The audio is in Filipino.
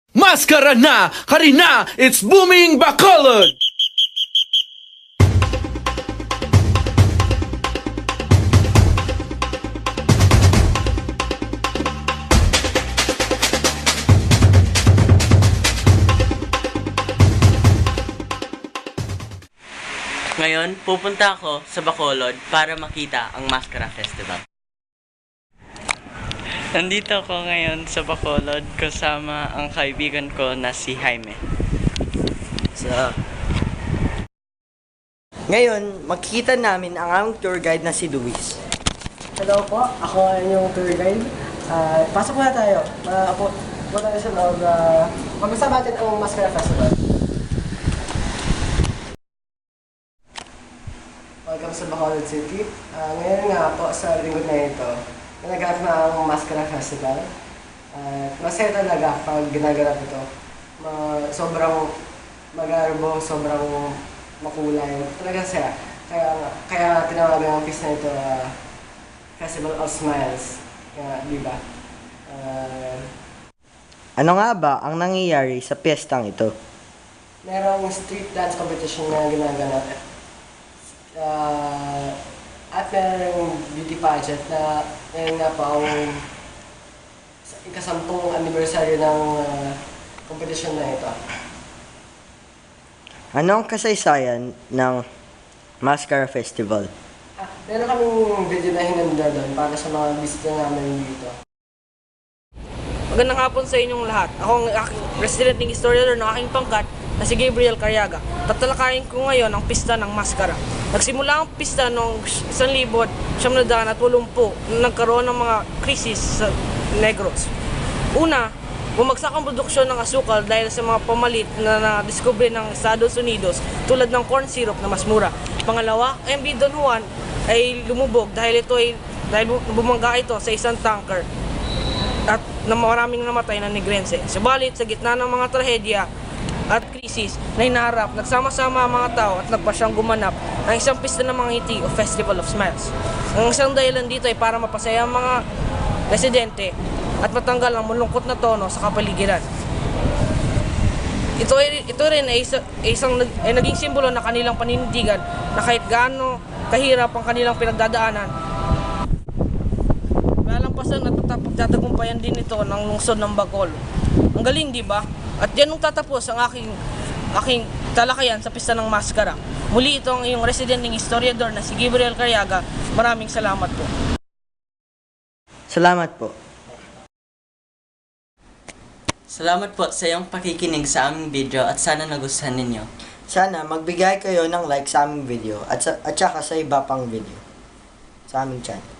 Maskara na! Karina! It's booming Bacolod! Ngayon, pupunta ako sa Bacolod para makita ang Maskara Festival. Nandito ako ngayon sa Bacolod kasama ang kaibigan ko na si Jaime. Ngayon, makikita namin ang aming tour guide na si Luis. Hello po, ako ang inyong tour guide. Pasok muna tayo. Punta tayo sa loob. Mag-usap natin ang Maskara Festival. Welcome sa Bacolod City. Ngayon nga po sa linggo na ito, ginaganap na ang Maskara Festival. Masaya talaga pag ginaganap ito. Sobrang magarbo, sobrang makulay. Talaga saya. Kaya tinawagan ang pista nito Festival of Smiles. Di ba? Ano nga ba ang nangyayari sa piyestang ito? Merong street dance competition na ginaganap. At merong beauty pageant na ngayon nga po ang ikasampung anniversary ng competition na ito. Ano ang kasaysayan ng Maskara Festival? Meron kaming video na hinanda doon para sa mga bisita namin dito. Magandang hapon sa inyong lahat. Ako ang aking residing historian ng aking pangkat na si Gabriel Carriaga. Tatalakayin ko ngayon ang pista ng Maskara. Nagsimula ang pista noong 1980 na nagkaroon ng mga krisis sa Negros. Una, bumagsak ang produksyon ng asukal dahil sa mga pamalit na na-discover ng Estados Unidos tulad ng corn syrup na mas mura. Pangalawa, MV Don Juan ay lumubog dahil bumangga ito sa isang tanker at maraming namatay na Negrense. Subalit sa gitna ng mga trahedya at krisis na hinaharap, nagsama-sama ang mga tao at nagpasyang gumanap ang isang pista ng mga ngiti o Festival of Smiles. Ang isang dahilan dito ay para mapasaya ang mga residente at matanggal ang malungkot na tono sa kapaligiran. Ito rin ay naging simbolo ng kanilang paninindigan na kahit gaano kahirap ang kanilang pinagdadaanan, malampasan at pagtatagumpayan din ito ng lungsod ng Bacolod. Ang galing, di ba? At diyan nung tatapos ang aking talakayan sa pista ng Maskara. Muli ito ang iyong residing historiador na si Gabriel Carriaga. Maraming salamat po. Salamat po. Salamat po sa iyong pakikinig sa aming video at sana nagustuhan ninyo. Sana magbigay kayo ng like sa aming video at saka sa iba pang video sa aming channel.